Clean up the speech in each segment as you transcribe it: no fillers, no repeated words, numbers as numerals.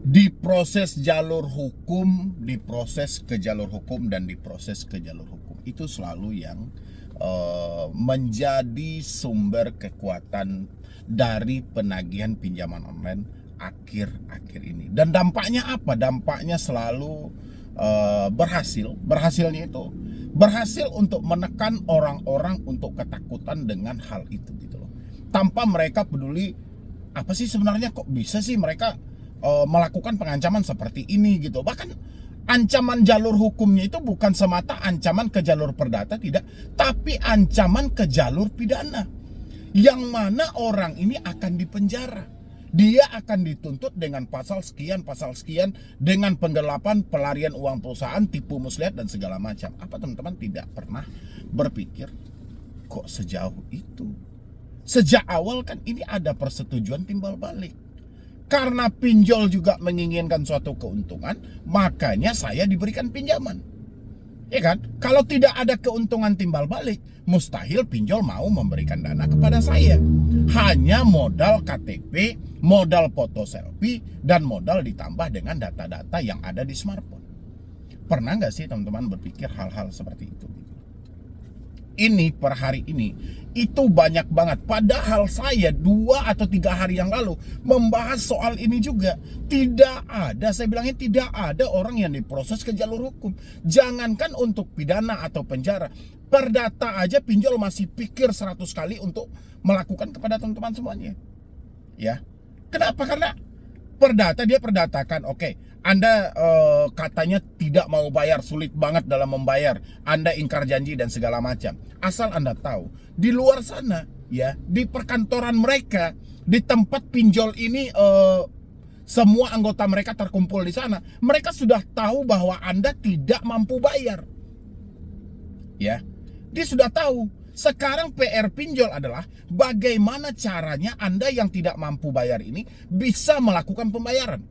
diproses jalur hukum, diproses ke jalur hukum, dan diproses ke jalur hukum. Itu selalu yang menjadi sumber kekuatan dari penagihan pinjaman online akhir-akhir ini. Dan dampaknya apa? Dampaknya selalu berhasilnya itu berhasil untuk menekan orang-orang untuk ketakutan dengan hal itu gitu loh. Tanpa mereka peduli apa sih sebenarnya, kok bisa sih mereka melakukan pengancaman seperti ini gitu. Bahkan ancaman jalur hukumnya itu bukan semata ancaman ke jalur perdata, tidak, tapi ancaman ke jalur pidana, yang mana orang ini akan dipenjara. Dia akan dituntut dengan pasal sekian, dengan penggelapan, pelarian uang perusahaan, tipu muslihat, dan segala macam. Apa teman-teman tidak pernah berpikir kok sejauh itu? Sejak awal kan ini ada persetujuan timbal balik. Karena pinjol juga menginginkan suatu keuntungan, makanya saya diberikan pinjaman. Ya kan? Kalau tidak ada keuntungan timbal balik, mustahil pinjol mau memberikan dana kepada saya. Hanya modal KTP, modal foto selfie, dan modal ditambah dengan data-data yang ada di smartphone. Pernah nggak sih teman-teman berpikir hal-hal seperti itu? Ini per hari ini itu banyak banget. Padahal saya 2 atau 3 hari yang lalu membahas soal ini juga. Tidak ada, saya bilangnya tidak ada orang yang diproses ke jalur hukum. Jangankan untuk pidana atau penjara, perdata aja pinjol masih pikir 100 kali untuk melakukan kepada teman-teman semuanya. Ya, kenapa? Karena perdata, dia perdatakan, oke, Anda katanya tidak mau bayar, sulit banget dalam membayar, Anda ingkar janji dan segala macam. Asal Anda tahu, di luar sana ya, di perkantoran mereka, di tempat pinjol ini semua anggota mereka terkumpul di sana, mereka sudah tahu bahwa Anda tidak mampu bayar. Ya, dia sudah tahu. Sekarang PR pinjol adalah bagaimana caranya Anda yang tidak mampu bayar ini bisa melakukan pembayaran.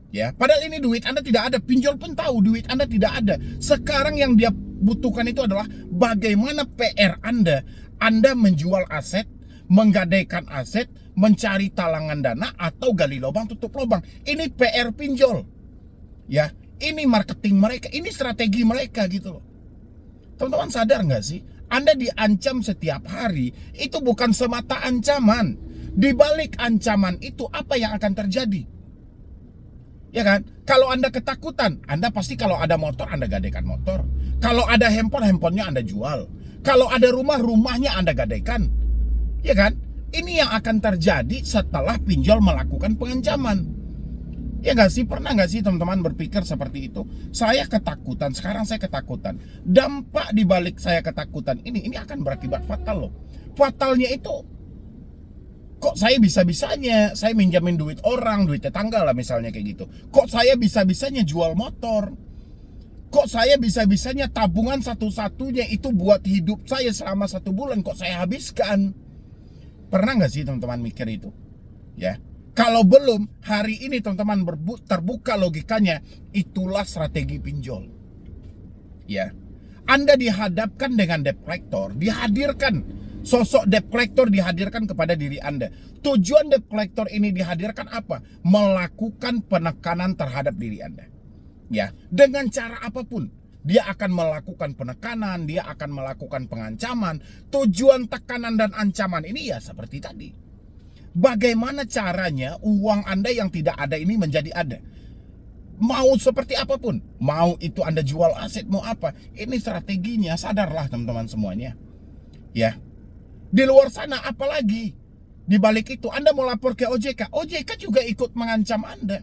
Ya, padahal ini duit Anda tidak ada, pinjol pun tahu duit Anda tidak ada. Sekarang yang dia butuhkan itu adalah bagaimana PR Anda menjual aset, menggadaikan aset, mencari talangan dana, atau gali lubang tutup lubang. Ini PR pinjol. Ya, ini marketing mereka, ini strategi mereka gitu loh. Teman-teman sadar nggak sih? Anda diancam setiap hari, itu bukan semata ancaman. Di balik ancaman itu apa yang akan terjadi? Ya kan? Kalau Anda ketakutan, Anda pasti kalau ada motor, Anda gadaikan motor. Kalau ada handphone, handphonenya Anda jual. Kalau ada rumah, rumahnya Anda gadaikan. Ya kan? Ini yang akan terjadi setelah pinjol melakukan pengancaman. Ya nggak sih? Pernah nggak sih teman-teman berpikir seperti itu? Saya ketakutan, sekarang saya ketakutan. Dampak dibalik saya ketakutan ini akan berakibat fatal loh. Fatalnya itu, kok saya bisa-bisanya saya minjamin duit orang, duit tetangga lah misalnya kayak gitu. Kok saya bisa-bisanya jual motor? Kok saya bisa-bisanya tabungan satu-satunya itu buat hidup saya selama 1 bulan, kok saya habiskan? Pernah nggak sih teman-teman mikir itu? Ya. Kalau belum, hari ini teman-teman terbuka logikanya, itulah strategi pinjol. Ya. Anda dihadapkan dengan debt collector, dihadirkan sosok debt collector dihadirkan kepada diri Anda. Tujuan debt collector ini dihadirkan apa? Melakukan penekanan terhadap diri Anda. Ya, dengan cara apapun. Dia akan melakukan penekanan, dia akan melakukan pengancaman. Tujuan tekanan dan ancaman ini ya seperti tadi. Bagaimana caranya uang Anda yang tidak ada ini menjadi ada? Mau seperti apapun, mau itu Anda jual aset, mau apa, ini strateginya, sadarlah teman-teman semuanya. Ya, di luar sana apalagi, di balik itu Anda mau lapor ke OJK, OJK juga ikut mengancam Anda.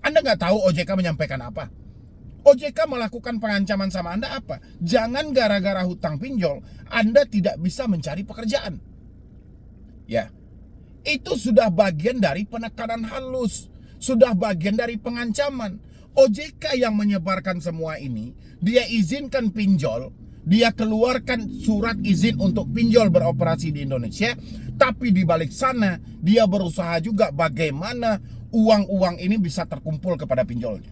Anda nggak tahu OJK menyampaikan apa? OJK melakukan pengancaman sama Anda apa? Jangan gara-gara hutang pinjol Anda tidak bisa mencari pekerjaan. Ya, itu sudah bagian dari penekanan halus, sudah bagian dari pengancaman. OJK yang menyebarkan semua ini, dia izinkan pinjol, dia keluarkan surat izin untuk pinjol beroperasi di Indonesia, tapi di balik sana dia berusaha juga bagaimana uang-uang ini bisa terkumpul kepada pinjolnya.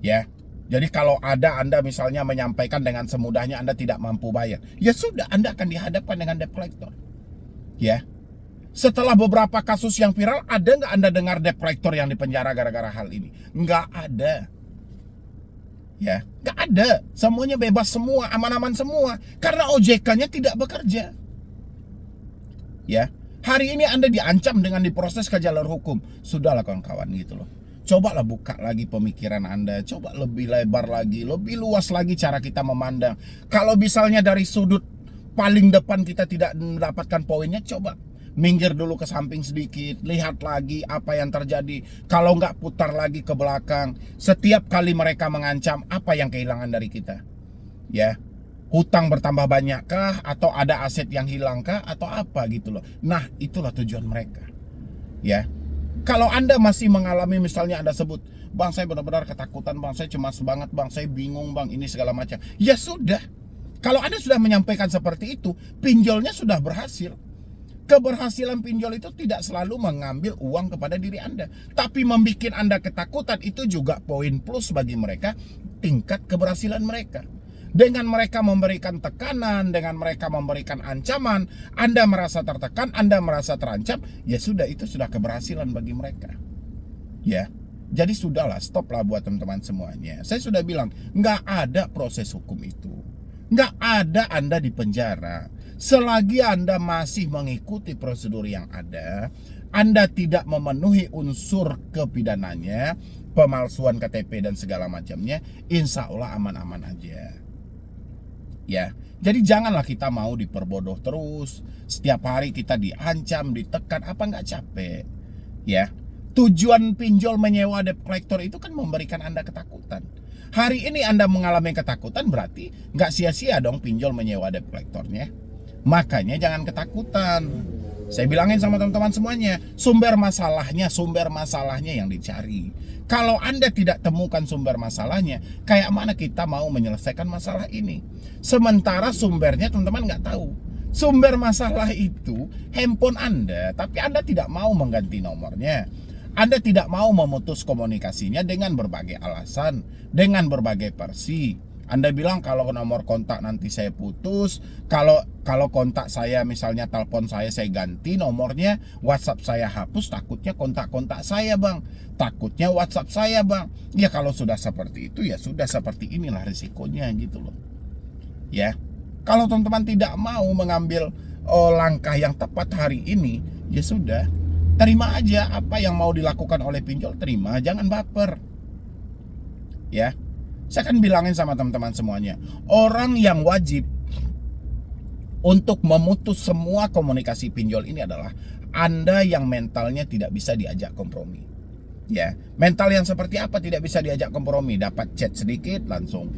Ya, jadi kalau ada Anda misalnya menyampaikan dengan semudahnya Anda tidak mampu bayar, ya sudah, Anda akan dihadapkan dengan debt collector. Ya. Setelah beberapa kasus yang viral, ada nggak Anda dengar debt collector yang dipenjara gara-gara hal ini? Nggak ada. Ya, nggak ada. Semuanya bebas semua, aman-aman semua. Karena OJK-nya tidak bekerja. Ya, hari ini Anda diancam dengan diproses ke jalur hukum. Sudahlah kawan-kawan gitu loh. Cobalah buka lagi pemikiran Anda, coba lebih lebar lagi, lebih luas lagi cara kita memandang. Kalau misalnya dari sudut paling depan kita tidak mendapatkan poinnya, coba minggir dulu ke samping sedikit, lihat lagi apa yang terjadi. Kalau nggak, putar lagi ke belakang. Setiap kali mereka mengancam, apa yang kehilangan dari kita? Ya, hutang bertambah banyakkah, atau ada aset yang hilangkah, atau apa gitu loh. Nah, itulah tujuan mereka. Ya, kalau Anda masih mengalami, misalnya Anda sebut, Bang, saya benar-benar ketakutan, Bang, saya cemas banget, Bang, saya bingung, Bang, ini segala macam. Ya sudah, kalau Anda sudah menyampaikan seperti itu, pinjolnya sudah berhasil. Keberhasilan pinjol itu tidak selalu mengambil uang kepada diri Anda, tapi membuat Anda ketakutan. Itu juga poin plus bagi mereka, tingkat keberhasilan mereka. Dengan mereka memberikan tekanan, dengan mereka memberikan ancaman, Anda merasa tertekan, Anda merasa terancam, ya sudah, itu sudah keberhasilan bagi mereka. Ya, jadi sudahlah, stoplah buat teman-teman semuanya. Saya sudah bilang, nggak ada proses hukum itu. Nggak ada Anda di penjara. Selagi Anda masih mengikuti prosedur yang ada, Anda tidak memenuhi unsur kepidanannya, pemalsuan KTP dan segala macamnya, insya Allah aman-aman aja. Ya, jadi janganlah kita mau diperbodoh terus. Setiap hari kita diancam, ditekan, apa nggak capek? Ya, tujuan pinjol menyewa debt collector itu kan memberikan Anda ketakutan. Hari ini Anda mengalami ketakutan, berarti nggak sia-sia dong pinjol menyewa debt collectornya. Makanya jangan ketakutan. Saya bilangin sama teman-teman semuanya, sumber masalahnya yang dicari. Kalau Anda tidak temukan sumber masalahnya, kayak mana kita mau menyelesaikan masalah ini? Sementara sumbernya teman-teman nggak tahu. Sumber masalah itu handphone Anda, tapi Anda tidak mau mengganti nomornya. Anda tidak mau memutus komunikasinya dengan berbagai alasan, dengan berbagai versi. Anda bilang kalau nomor kontak nanti saya putus, kalau kontak saya misalnya telepon saya ganti nomornya, WhatsApp saya hapus, takutnya kontak-kontak saya, Bang. Takutnya WhatsApp saya, Bang. Ya kalau sudah seperti itu, ya sudah seperti inilah risikonya gitu loh. Ya. Kalau teman-teman tidak mau mengambil langkah yang tepat hari ini, ya sudah. Terima aja apa yang mau dilakukan oleh pinjol, terima, jangan baper. Ya. Saya akan bilangin sama teman-teman semuanya, orang yang wajib untuk memutus semua komunikasi pinjol ini adalah Anda yang mentalnya tidak bisa diajak kompromi. Ya, mental yang seperti apa tidak bisa diajak kompromi? Dapat chat sedikit langsung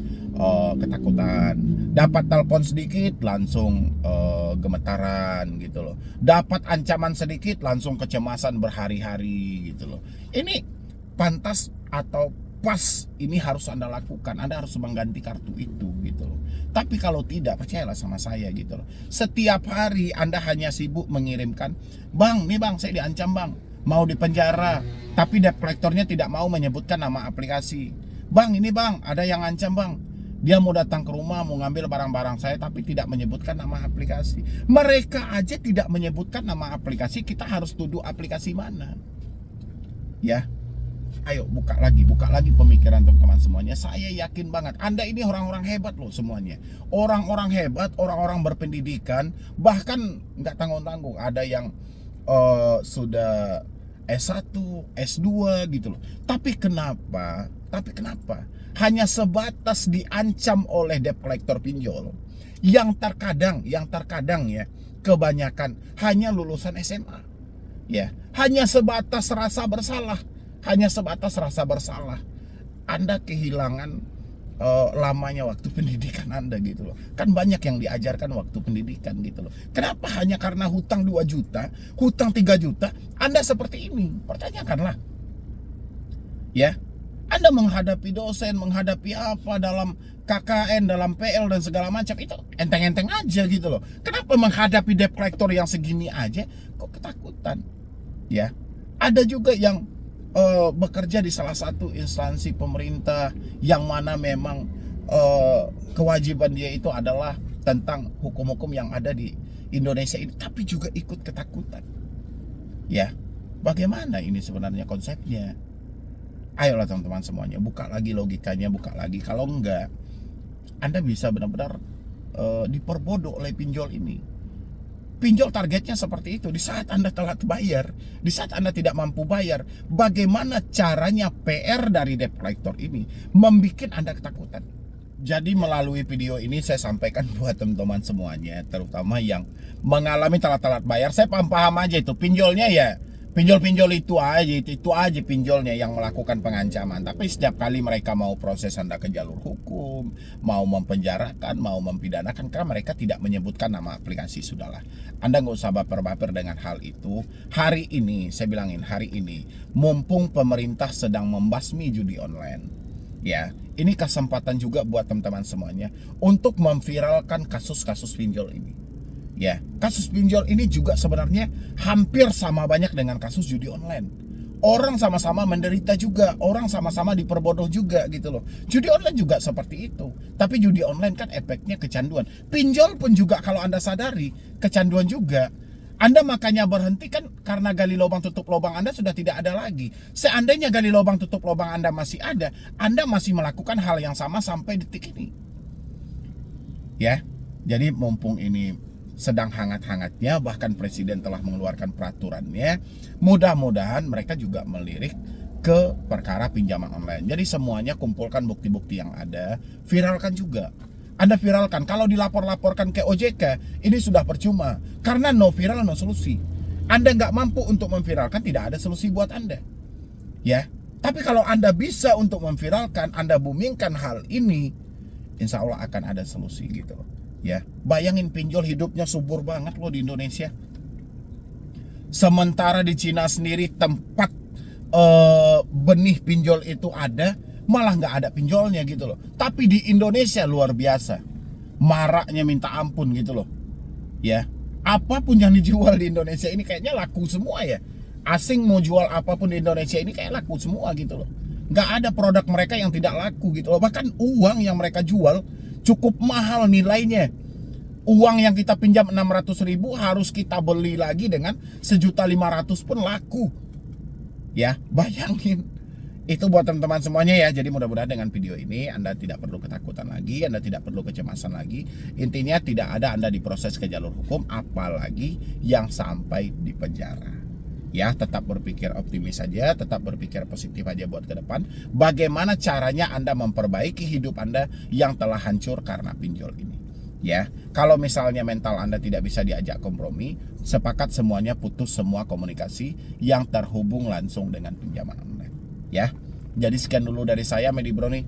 ketakutan, dapat telepon sedikit langsung gemetaran gitu loh, dapat ancaman sedikit langsung kecemasan berhari-hari gitu loh. Ini pantas atau pas ini harus Anda lakukan, Anda harus mengganti kartu itu gitu loh. Tapi kalau tidak, percayalah sama saya gitu loh. Setiap hari Anda hanya sibuk mengirimkan, Bang, nih Bang, saya diancam Bang, mau dipenjara, tapi debt collectornya tidak mau menyebutkan nama aplikasi. Bang, ini Bang, ada yang ancam Bang, dia mau datang ke rumah, mau ngambil barang-barang saya, tapi tidak menyebutkan nama aplikasi. Mereka aja tidak menyebutkan nama aplikasi, kita harus tuduh aplikasi mana? Ya, ayo buka lagi pemikiran teman-teman semuanya. Saya yakin banget Anda ini orang-orang hebat loh semuanya. Orang-orang hebat, orang-orang berpendidikan, bahkan nggak tanggung-tanggung. Ada yang sudah S1, S2 gitu loh. Tapi kenapa hanya sebatas diancam oleh debt collector pinjol yang terkadang ya kebanyakan hanya lulusan SMA. Ya, hanya sebatas rasa bersalah. Anda kehilangan lamanya waktu pendidikan Anda gitu loh. Kan banyak yang diajarkan waktu pendidikan gitu loh. Kenapa hanya karena hutang 2 juta, hutang 3 juta, Anda seperti ini? Pertanyakanlah. Ya, Anda menghadapi dosen, menghadapi apa dalam KKN, dalam PL dan segala macam, itu enteng-enteng aja gitu loh. Kenapa menghadapi debt collector yang segini aja kok ketakutan? Ya, ada juga yang bekerja di salah satu instansi pemerintah yang mana memang kewajiban dia itu adalah tentang hukum-hukum yang ada di Indonesia ini, tapi juga ikut ketakutan. Ya, bagaimana ini sebenarnya konsepnya? Ayolah teman-teman semuanya, buka lagi logikanya, buka lagi. Kalau enggak, Anda bisa benar-benar diperbodoh oleh pinjol ini. Pinjol targetnya seperti itu. Di saat Anda telat bayar, di saat Anda tidak mampu bayar, bagaimana caranya PR dari debt collector ini membuat Anda ketakutan? Jadi melalui video ini saya sampaikan buat teman-teman semuanya, terutama yang mengalami telat-telat bayar. Saya paham aja itu pinjolnya ya, pinjol-pinjol itu aja pinjolnya yang melakukan pengancaman. Tapi setiap kali mereka mau proses Anda ke jalur hukum, mau mempenjarakan, mau mempidanakan, karena mereka tidak menyebutkan nama aplikasi, sudahlah. Anda nggak usah baper-baper dengan hal itu. Hari ini, saya bilangin hari ini, mumpung pemerintah sedang membasmi judi online, ya, ini kesempatan juga buat teman-teman semuanya untuk memviralkan kasus-kasus pinjol ini. Ya, kasus pinjol ini juga sebenarnya hampir sama banyak dengan kasus judi online. Orang sama-sama menderita juga, orang sama-sama diperbodoh juga gitu loh. Judi online juga seperti itu. Tapi judi online kan efeknya kecanduan. Pinjol pun juga kalau Anda sadari kecanduan juga. Anda makanya berhenti kan karena gali lubang tutup lubang Anda sudah tidak ada lagi. Seandainya gali lubang tutup lubang Anda masih ada, Anda masih melakukan hal yang sama sampai detik ini. Ya, jadi mumpung ini sedang hangat-hangatnya, bahkan Presiden telah mengeluarkan peraturannya, mudah-mudahan mereka juga melirik ke perkara pinjaman online. Jadi semuanya kumpulkan bukti-bukti yang ada, viralkan juga. Anda viralkan, kalau dilapor-laporkan ke OJK, ini sudah percuma. Karena no viral, no solusi. Anda nggak mampu untuk memviralkan, tidak ada solusi buat Anda. Ya, tapi kalau Anda bisa untuk memviralkan, Anda boomingkan hal ini, insya Allah akan ada solusi gitu loh. Ya, bayangin pinjol hidupnya subur banget loh di Indonesia. Sementara di Cina sendiri tempat benih pinjol itu ada, malah nggak ada pinjolnya gitu loh. Tapi di Indonesia luar biasa, maraknya minta ampun gitu loh. Ya, apapun yang dijual di Indonesia ini kayaknya laku semua ya. Asing mau jual apapun di Indonesia ini kayak laku semua gitu loh. Nggak ada produk mereka yang tidak laku gitu loh. Bahkan uang yang mereka jual cukup mahal nilainya. Uang yang kita pinjam 600.000 harus kita beli lagi dengan 1.500.000 pun laku. Ya, bayangin. Itu buat teman-teman semuanya ya. Jadi mudah-mudahan dengan video ini Anda tidak perlu ketakutan lagi, Anda tidak perlu kecemasan lagi. Intinya tidak ada Anda diproses ke jalur hukum, apalagi yang sampai di penjara. Ya, tetap berpikir optimis saja, tetap berpikir positif aja buat ke depan. Bagaimana caranya Anda memperbaiki hidup Anda yang telah hancur karena pinjol ini. Ya, kalau misalnya mental Anda tidak bisa diajak kompromi, sepakat semuanya putus semua komunikasi yang terhubung langsung dengan pinjaman online. Ya, jadi sekian dulu dari saya, Medi Bro nih.